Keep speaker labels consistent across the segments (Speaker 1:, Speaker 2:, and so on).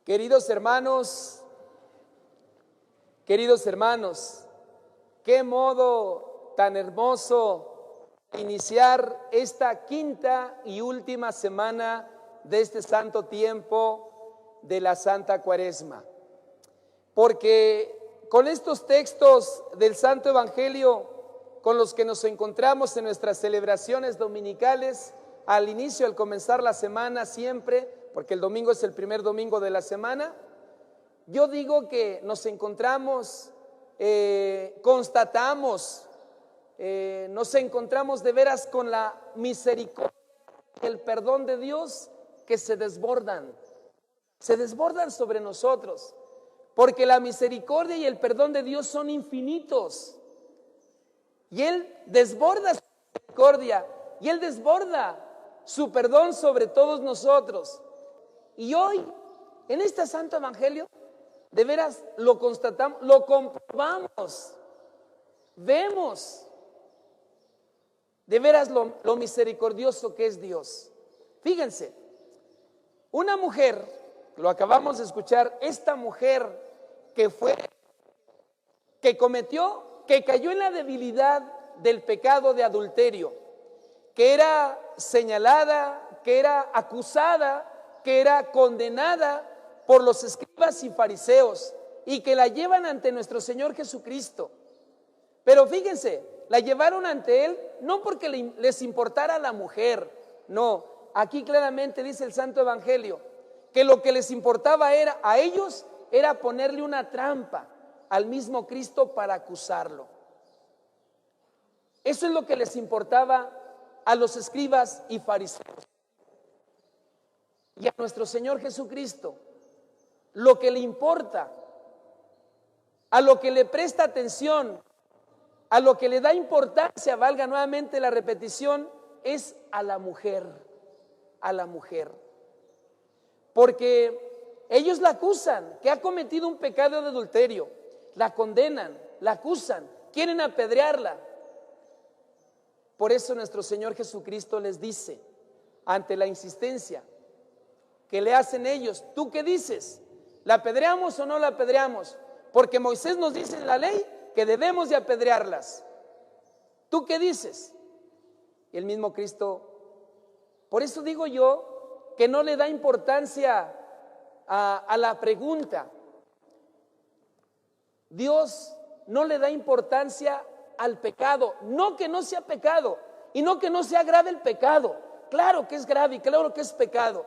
Speaker 1: Queridos hermanos, qué modo tan hermoso iniciar esta quinta y última semana de este santo tiempo de la Santa Cuaresma. Porque con estos textos del Santo Evangelio con los que nos encontramos en nuestras celebraciones dominicales, al inicio, al comenzar la semana siempre, porque el domingo es el primer domingo de la semana, yo digo que nos encontramos, nos encontramos de veras con la misericordia y el perdón de Dios que se desbordan sobre nosotros, porque la misericordia y el perdón de Dios son infinitos, y Él desborda su misericordia, y Él desborda su perdón sobre todos nosotros. Y hoy, en este Santo Evangelio, de veras lo constatamos, lo comprobamos, vemos de veras lo misericordioso que es Dios. Fíjense, una mujer, lo acabamos de escuchar, esta mujer que cayó en la debilidad del pecado de adulterio, que era señalada, que era acusada, que era condenada por los escribas y fariseos y que la llevan ante nuestro Señor Jesucristo. Pero fíjense, la llevaron ante Él no porque les importara la mujer, no, aquí claramente dice el Santo Evangelio que lo que les importaba a ellos era ponerle una trampa al mismo Cristo para acusarlo. Eso es lo que les importaba a los escribas y fariseos. Y a nuestro Señor Jesucristo, lo que le importa, a lo que le presta atención, a lo que le da importancia, valga nuevamente la repetición, es a la mujer, porque ellos la acusan que ha cometido un pecado de adulterio, la condenan, la acusan, quieren apedrearla. Por eso nuestro Señor Jesucristo les dice, ante la insistencia que le hacen ellos, ¿tú qué dices? ¿La apedreamos o no la apedreamos? Porque Moisés nos dice en la ley que debemos de apedrearlas. ¿Tú qué dices? Y el mismo Cristo, por eso digo yo que no le da importancia a la pregunta. Dios no le da importancia al pecado, no que no sea pecado y no que no sea grave el pecado. Claro que es grave y claro que es pecado.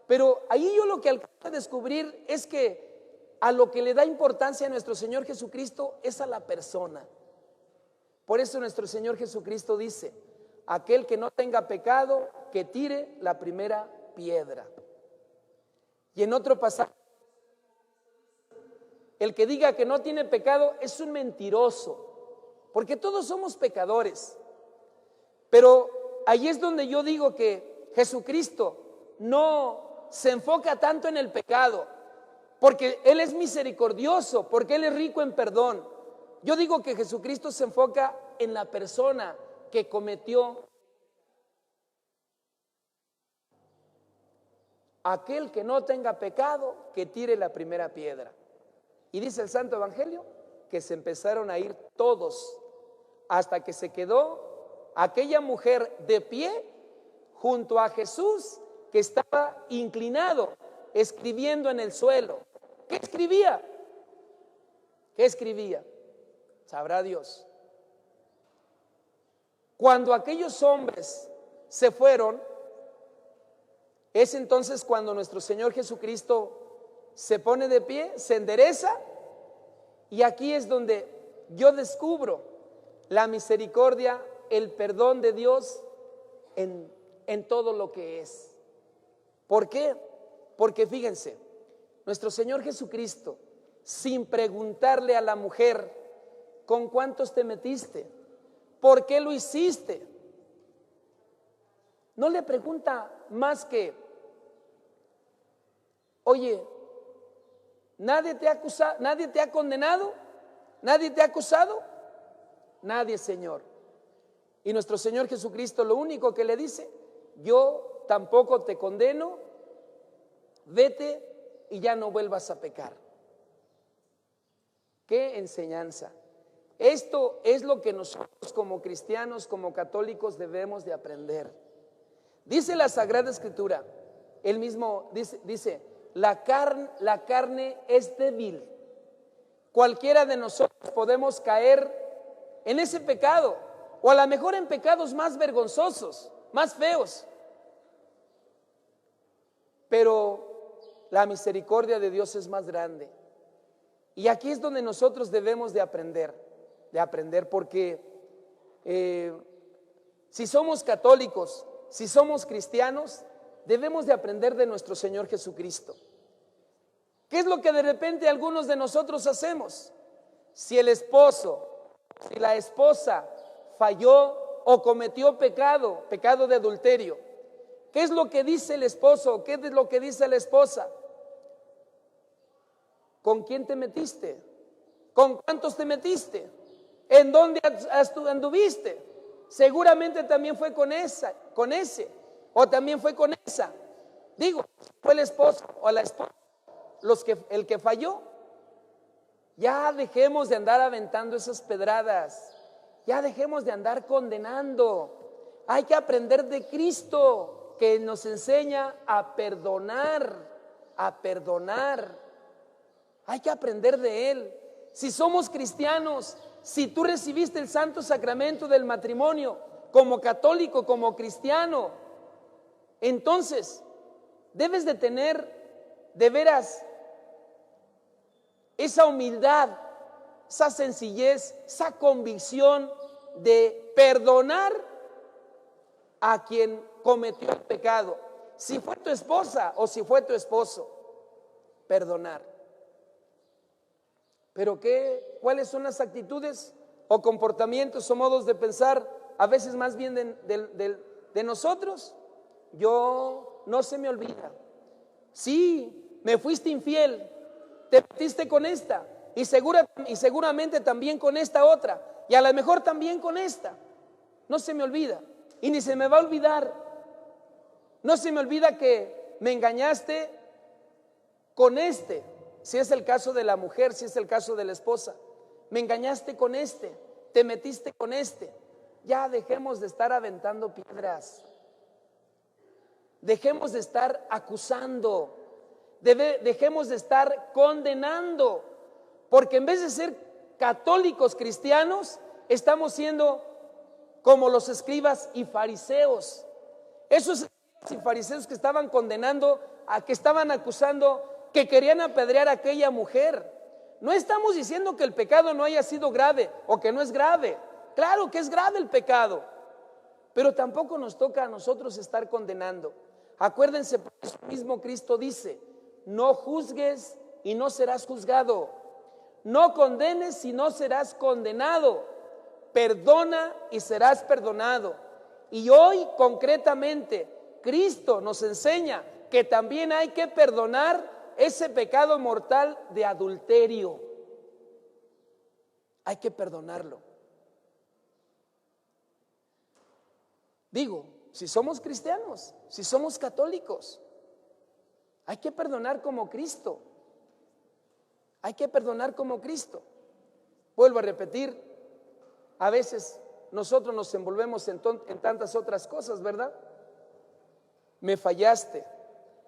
Speaker 1: Pero ahí yo lo que alcanzo a descubrir es que a lo que le da importancia a nuestro Señor Jesucristo es a la persona. Por eso nuestro Señor Jesucristo dice, aquel que no tenga pecado, que tire la primera piedra. Y en otro pasaje, el que diga que no tiene pecado es un mentiroso, porque todos somos pecadores. Pero ahí es donde yo digo que Jesucristo no se enfoca tanto en el pecado, porque Él es misericordioso, porque Él es rico en perdón. Yo digo que Jesucristo se enfoca en la persona que cometió. Aquel que no tenga pecado, que tire la primera piedra. Y dice el Santo Evangelio que se empezaron a ir todos, hasta que se quedó aquella mujer de pie junto a Jesús, que estaba inclinado, escribiendo en el suelo. ¿Qué escribía? ¿Qué escribía? Sabrá Dios. Cuando aquellos hombres se fueron, es entonces cuando nuestro Señor Jesucristo se pone de pie, se endereza, y aquí es donde yo descubro la misericordia, el perdón de Dios en todo lo que es. ¿Por qué? Porque fíjense, nuestro Señor Jesucristo, sin preguntarle a la mujer, ¿con cuántos te metiste? ¿Por qué lo hiciste? No le pregunta más que, oye, ¿nadie te ha acusado? ¿Nadie te ha condenado? ¿Nadie te ha acusado? Nadie, Señor. Y nuestro Señor Jesucristo lo único que le dice, yo tampoco te condeno, vete y ya no vuelvas a pecar. ¡Qué enseñanza! Esto es lo que nosotros como cristianos, como católicos debemos de aprender. Dice la Sagrada Escritura, él mismo dice, la carne es débil. Cualquiera de nosotros podemos caer en ese pecado, o a lo mejor en pecados más vergonzosos, más feos. Pero la misericordia de Dios es más grande. Y aquí es donde nosotros debemos de aprender porque si somos católicos, si somos cristianos, debemos de aprender de nuestro Señor Jesucristo. ¿Qué es lo que de repente algunos de nosotros hacemos? Si el esposo, si la esposa falló o cometió pecado de adulterio, ¿qué es lo que dice el esposo? ¿Qué es lo que dice la esposa? ¿Con quién te metiste? ¿Con cuántos te metiste? ¿En dónde anduviste? Seguramente también fue con ese, o también fue con esa. Digo, fue el esposo o la esposa el que falló. Ya dejemos de andar aventando esas pedradas. Ya dejemos de andar condenando. Hay que aprender de Cristo, que nos enseña a perdonar, a perdonar. Hay que aprender de Él. Si somos cristianos, si tú recibiste el santo sacramento del matrimonio como católico, como cristiano, entonces debes de tener de veras esa humildad, esa sencillez, esa convicción de perdonar a quien cometió el pecado. Si fue tu esposa o si fue tu esposo, perdonar. Pero ¿cuáles son las actitudes o comportamientos o modos de pensar a veces más bien de nosotros? No se me olvida. Sí, me fuiste infiel, te metiste con esta y seguramente también con esta otra y a lo mejor también con esta. No se me olvida y ni se me va a olvidar. No se me olvida que me engañaste con este. Si es el caso de la mujer, si es el caso de la esposa, me engañaste con este, te metiste con este. Ya dejemos de estar aventando piedras, dejemos de estar acusando, dejemos de estar condenando, porque en vez de ser católicos cristianos, estamos siendo como los escribas y fariseos. Esos escribas y fariseos que estaban condenando, que estaban acusando, que querían apedrear a aquella mujer. No estamos diciendo que el pecado no haya sido grave o que no es grave. Claro que es grave el pecado, pero tampoco nos toca a nosotros estar condenando. Acuérdense, por eso mismo Cristo dice, no juzgues y no serás juzgado. No condenes y no serás condenado. Perdona y serás perdonado. Y hoy concretamente Cristo nos enseña que también hay que perdonar ese pecado mortal de adulterio. Hay que perdonarlo. Digo, si somos cristianos, si somos católicos, hay que perdonar como Cristo. Hay que perdonar como Cristo. Vuelvo a repetir, a veces nosotros nos envolvemos en tantas otras cosas, ¿verdad? Me fallaste,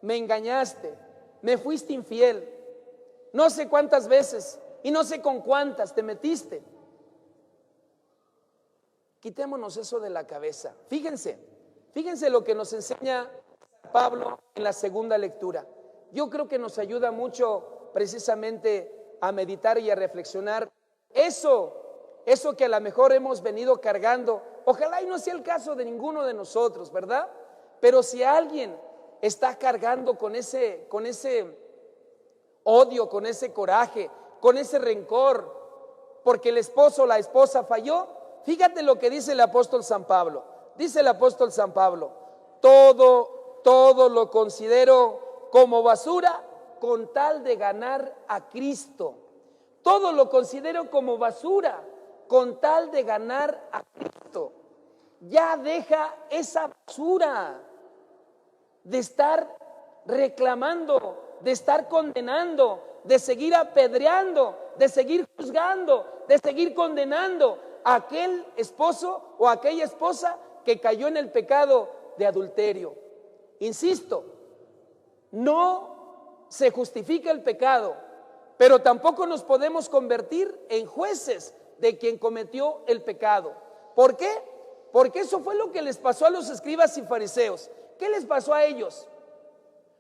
Speaker 1: me engañaste, me fuiste infiel, no sé cuántas veces y no sé con cuántas te metiste. Quitémonos eso de la cabeza. Fíjense lo que nos enseña Pablo en la segunda lectura. Yo creo que nos ayuda mucho precisamente a meditar y a reflexionar eso que a lo mejor hemos venido cargando. Ojalá y no sea el caso de ninguno de nosotros, ¿verdad? Pero si alguien está cargando con ese odio, con ese coraje, con ese rencor, porque el esposo o la esposa falló, fíjate lo que dice el apóstol San Pablo. Dice el apóstol San Pablo, todo lo considero como basura con tal de ganar a Cristo. Todo lo considero como basura con tal de ganar a Cristo. Ya deja esa basura de estar reclamando de estar condenando, de seguir apedreando, de seguir juzgando, de seguir condenando a aquel esposo o a aquella esposa que cayó en el pecado de adulterio. Insisto, no se justifica el pecado, pero tampoco nos podemos convertir en jueces de quien cometió el pecado. ¿Por qué? Porque eso fue lo que les pasó a los escribas y fariseos. ¿Qué les pasó a ellos?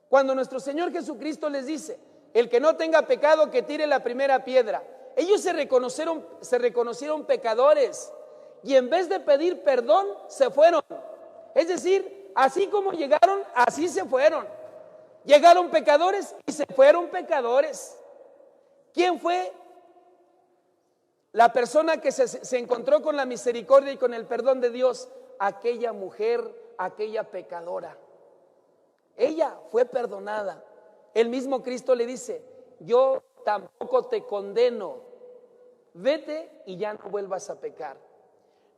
Speaker 1: Cuando nuestro Señor Jesucristo les dice: el que no tenga pecado, que tire la primera piedra. Ellos se reconocieron pecadores, y en vez de pedir perdón, se fueron. Es decir, así como llegaron, así se fueron. Llegaron pecadores y se fueron pecadores. ¿Quién fue la persona que se encontró con la misericordia y con el perdón de Dios? Aquella mujer, aquella pecadora. Ella fue perdonada. El mismo Cristo le dice: yo tampoco te condeno, vete y ya no vuelvas a pecar.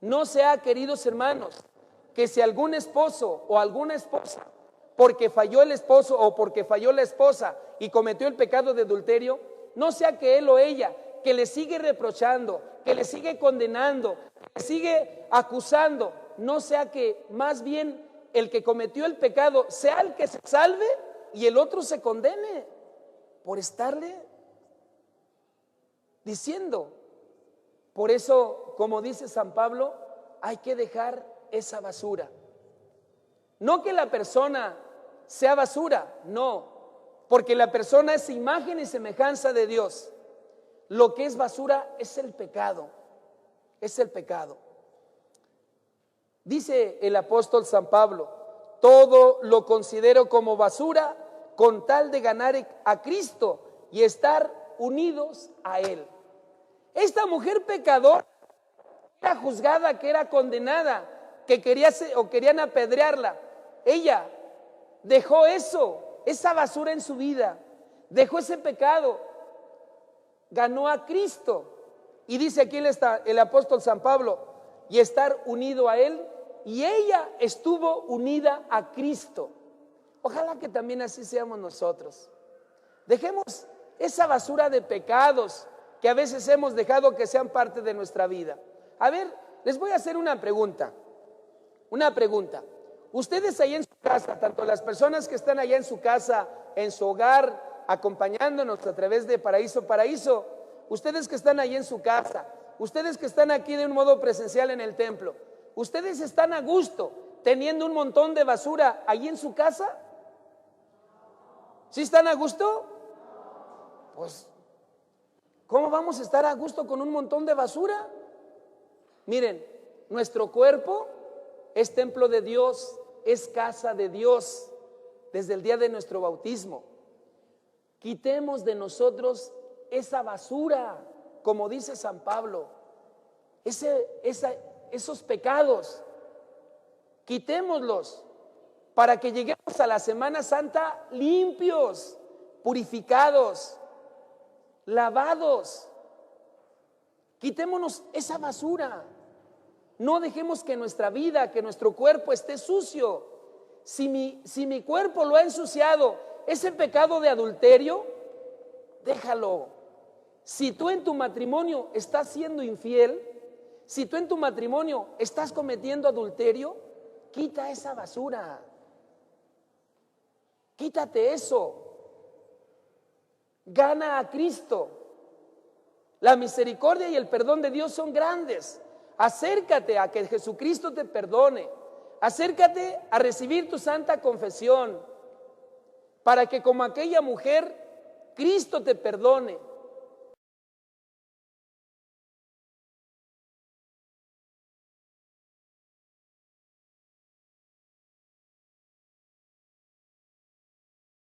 Speaker 1: No sea, queridos hermanos, que si algún esposo o alguna esposa, porque falló el esposo o porque falló la esposa y cometió el pecado de adulterio, no sea que él o ella, que le sigue reprochando, que le sigue condenando, que le sigue acusando, no sea que más bien el que cometió el pecado sea el que se salve y el otro se condene por estarle diciendo. Por eso, como dice San Pablo, hay que dejar esa basura. No que la persona sea basura, no, porque la persona es imagen y semejanza de Dios. Lo que es basura es el pecado, es el pecado. Dice el apóstol San Pablo: todo lo considero como basura con tal de ganar a Cristo y estar unidos a Él. Esta mujer pecadora era juzgada, que era condenada, que querían apedrearla. Ella dejó esa basura en su vida, dejó ese pecado, ganó a Cristo. Y dice aquí el apóstol San Pablo: y estar unido a Él. Y ella estuvo unida a Cristo. Ojalá que también así seamos nosotros. Dejemos esa basura de pecados que a veces hemos dejado que sean parte de nuestra vida. A ver, les voy a hacer una pregunta. Ustedes ahí en su casa, tanto las personas que están allá en su casa, en su hogar, acompañándonos a través de Paraíso, ustedes que están ahí en su casa, ustedes que están aquí de un modo presencial en el templo, ¿ustedes están a gusto teniendo un montón de basura ahí en su casa? ¿Sí están a gusto? Pues, ¿cómo vamos a estar a gusto con un montón de basura? Miren, nuestro cuerpo es templo de Dios, es casa de Dios desde el día de nuestro bautismo. Quitemos de nosotros esa basura, como dice San Pablo, esos pecados, quitémoslos para que lleguemos a la Semana Santa limpios, purificados, lavados. Quitémonos esa basura. No dejemos que nuestra vida, que nuestro cuerpo esté sucio. Si mi cuerpo lo ha ensuciado ese pecado de adulterio, déjalo. Si tú en tu matrimonio estás siendo infiel, si tú en tu matrimonio estás cometiendo adulterio, quita esa basura. Quítate eso. Gana a Cristo. La misericordia y el perdón de Dios son grandes. Acércate a que Jesucristo te perdone. Acércate a recibir tu santa confesión, para que como aquella mujer, Cristo te perdone.